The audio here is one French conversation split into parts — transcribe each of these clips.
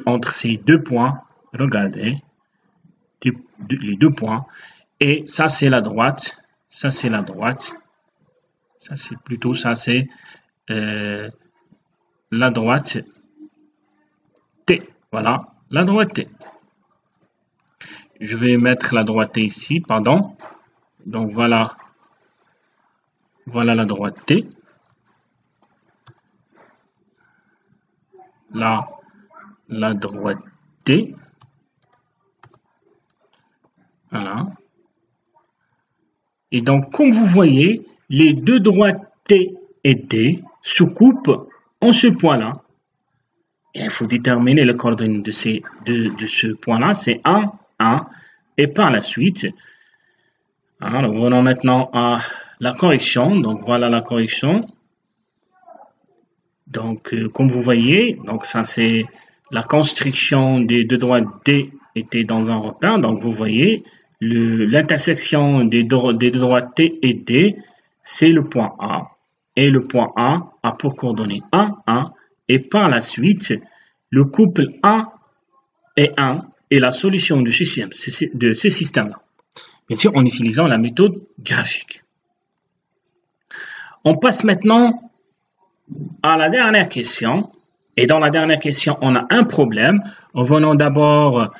entre ces deux points, regardez, les deux points, et ça c'est la droite, ça c'est la droite, ça c'est plutôt, ça c'est la droite T, voilà, la droite T. Je vais mettre la droite T ici, pardon, donc voilà, voilà la droite T, là, la droite T, voilà. Et donc, comme vous voyez, les deux droites T et D se coupent en ce point-là. Et il faut déterminer les coordonnées de ce point-là, c'est 1, 1. Et par la suite, alors venons maintenant à la correction. Donc, voilà la correction. Donc, comme vous voyez, donc ça c'est la construction des deux droites D était dans un repère. Donc, vous voyez, l'intersection des deux droites T et D, c'est le point A. Et le point A a pour coordonnées 1, 1. Et par la suite, le couple 1 et 1 est la solution de ce système-là. Bien sûr, en utilisant la méthode graphique. On passe maintenant à la dernière question. Et dans la dernière question, on a un problème. Revenons d'abord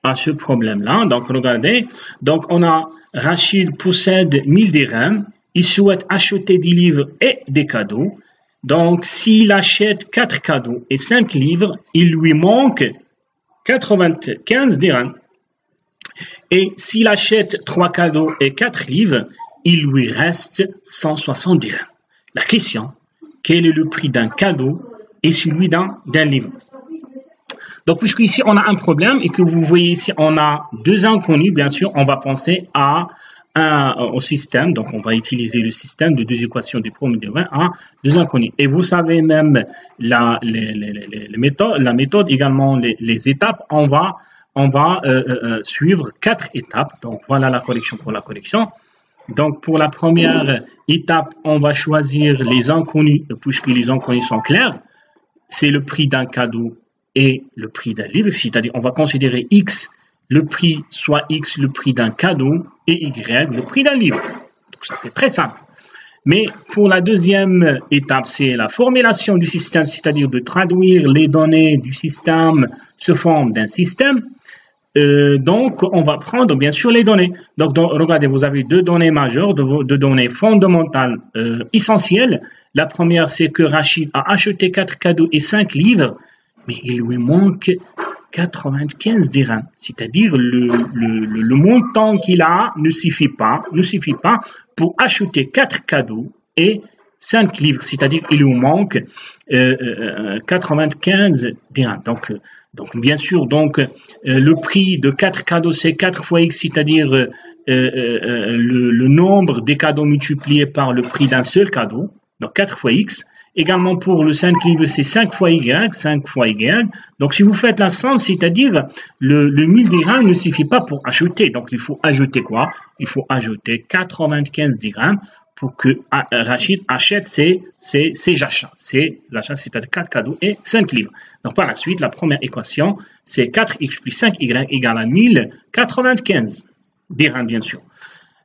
à ce problème-là. Donc, regardez. Donc, on a Rachid possède 1000 dirhams. Il souhaite acheter des livres et des cadeaux. Donc, s'il achète 4 cadeaux et 5 livres, il lui manque 95 dirhams. Et s'il achète 3 cadeaux et 4 livres, il lui reste 160 dirhams. La question, quel est le prix d'un cadeau et celui d'un livre? Donc, puisque ici on a un problème et que vous voyez ici on a deux inconnus, bien sûr, on va penser au système. Donc, on va utiliser le système de deux équations du premier degré à deux inconnus. Et vous savez même la méthode, également les étapes, on va suivre 4 étapes. Donc, voilà la correction pour la correction. Donc, pour la première étape, on va choisir les inconnus, puisque les inconnus sont clairs. C'est le prix d'un cadeau et le prix d'un livre, c'est-à-dire on va considérer X, le prix, soit X, le prix d'un cadeau, et Y, le prix d'un livre. Donc, ça, c'est très simple. Mais pour la deuxième étape, c'est la formulation du système, c'est-à-dire de traduire les données du système sous forme d'un système. Donc, on va prendre bien sûr les données. Donc, regardez, vous avez deux données majeures, deux données fondamentales essentielles. La première, c'est que Rachid a acheté 4 cadeaux et 5 livres, mais il lui manque 95 dirhams. C'est-à-dire le montant qu'il a ne suffit pas pour acheter 4 cadeaux et 5 livres, c'est-à-dire il lui manque 95 dirhams. Donc bien sûr, le prix de 4 cadeaux, c'est 4 fois X, c'est-à-dire le nombre des cadeaux multiplié par le prix d'un seul cadeau, donc 4 fois X. Également pour le 5 livres, c'est 5 fois Y, 5 fois Y. Donc si vous faites la somme, c'est-à-dire le 1000 dirhams ne suffit pas pour acheter. Donc il faut ajouter quoi? Il faut ajouter 95 dirhams pour que Rachid achète ses achats. C'est-à-dire 4 cadeaux et 5 livres. Donc par la suite, la première équation, c'est 4x plus 5y égale à 1095 dirhams, bien sûr.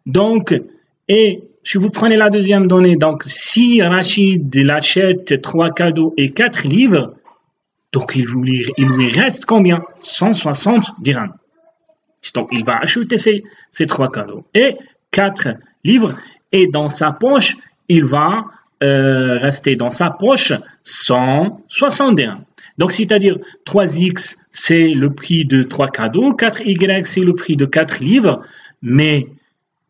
Donc, et si vous prenez la deuxième donnée, donc si Rachid achète 3 cadeaux et 4 livres, donc il lui reste combien? 160 dirhams. Donc il va acheter ces 3 cadeaux et 4 livres. Et dans sa poche, il va rester dans sa poche 160 dirhams. Donc, c'est-à-dire 3x, c'est le prix de 3 cadeaux, 4y, c'est le prix de 4 livres, mais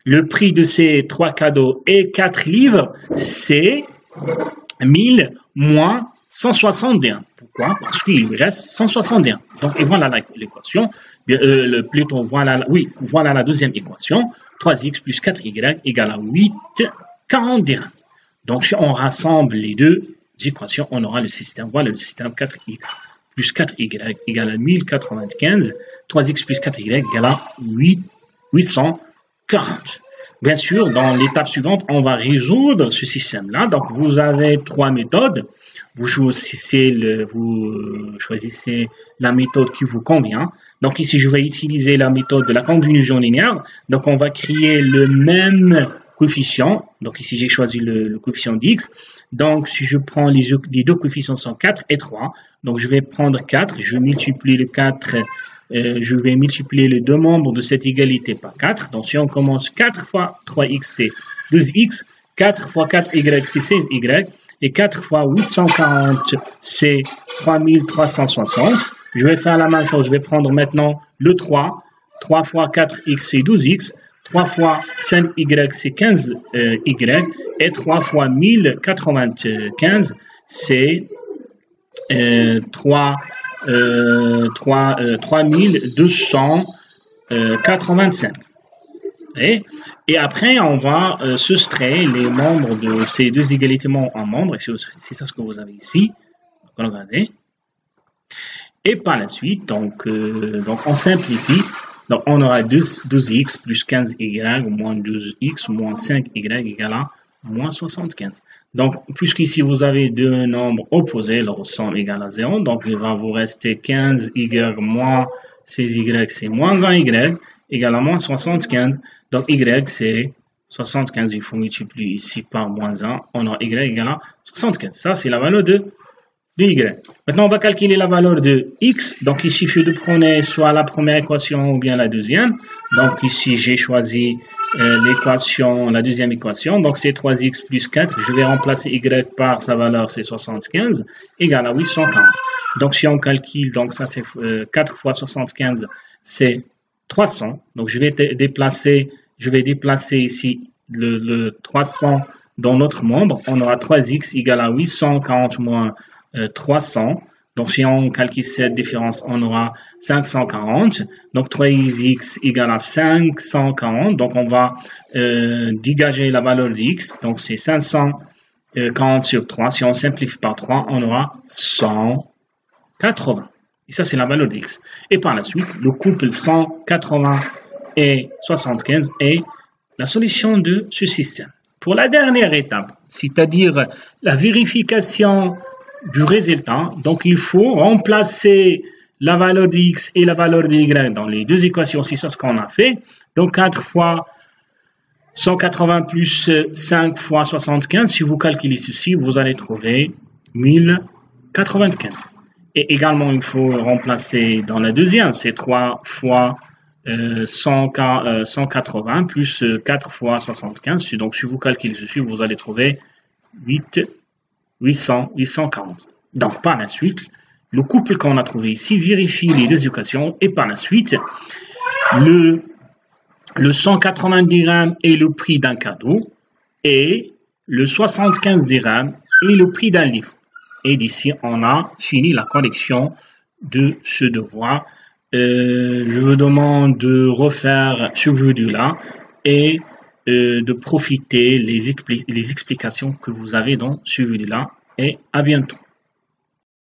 le prix de ces 3 cadeaux et 4 livres, c'est 1000 moins 160 dirhams. Pourquoi? Parce qu'il lui reste 160 dirhams. Donc, et voilà l'équation. Plutôt, voilà la deuxième équation. 3x plus 4y égale à 40 dirhams. Donc, si on rassemble les deux équations, on aura le système. Voilà le système 4x plus 4y égale à 1095. 3x plus 4y égale à 840. Bien sûr, dans l'étape suivante, on va résoudre ce système-là. Donc, vous avez 3 méthodes. vous choisissez, vous choisissez la méthode qui vous convient. Donc ici, je vais utiliser la méthode de la combinaison linéaire. Donc on va créer le même coefficient. Donc ici, j'ai choisi le coefficient d'x. Donc si je prends les deux coefficients sont 4 et 3. Donc je vais prendre 4, je multiplie le 4, je vais multiplier les deux membres de cette égalité par 4. Donc si on commence 4 fois 3x, c'est 12x. 4 fois 4y, c'est 16y. Et 4 fois 840, c'est 3360. Je vais faire la même chose. Je vais prendre maintenant le 3. 3 fois 4x, c'est 12x. 3 fois 5y, c'est 15y. Et 3 fois 1095, c'est 3285. Et après, on va soustraire les membres de ces deux égalités en membres. C'est ça ce que vous avez ici. Regardez. Et par la suite, donc on simplifie. Donc, on aura 12x plus 15y moins 12x moins 5y égale à moins 75. Donc, puisqu'ici, vous avez deux nombres opposés, leur somme égale à 0. Donc, il va vous rester 15y moins 16y, c'est moins 1y, égale à moins 75. Donc, y, c'est 75. Il faut multiplier ici par moins 1. On a y égale à 75. Ça, c'est la valeur de y. Maintenant, on va calculer la valeur de x. Donc, il suffit de prendre soit la première équation ou bien la deuxième. Donc, ici, j'ai choisi l'équation, la deuxième équation. Donc, c'est 3x plus 4. Je vais remplacer y par sa valeur, c'est 75, égale à 840. Donc, si on calcule, donc ça, c'est 4 fois 75, c'est 300. Donc, je vais déplacer ici le 300 dans notre membre. On aura 3x égale à 840 moins 300. Donc, si on calcule cette différence, on aura 540. Donc, 3x égale à 540. Donc, on va dégager la valeur d'x. Donc, c'est 540 sur 3. Si on simplifie par 3, on aura 180. Et ça, c'est la valeur d'x. Et par la suite, le couple 180 et 75 est la solution de ce système. Pour la dernière étape, c'est-à-dire la vérification du résultat, donc il faut remplacer la valeur de x et la valeur de y dans les deux équations, c'est ça ce qu'on a fait. Donc 4 fois 180 plus 5 fois 75, si vous calculez ceci, vous allez trouver 1095. Et également, il faut remplacer dans la deuxième, c'est 3 fois 180 plus 4 fois 75. Donc, si vous calculez ceci, vous allez trouver 840. Donc, par la suite, le couple qu'on a trouvé ici vérifie les deux équations et par la suite, le 180 dirhams est le prix d'un cadeau et le 75 dirhams est le prix d'un livre. Et d'ici, on a fini la correction de ce devoir. Je vous demande de refaire ce vidéo-là et de profiter les explications que vous avez dans ce vidéo-là. Et à bientôt.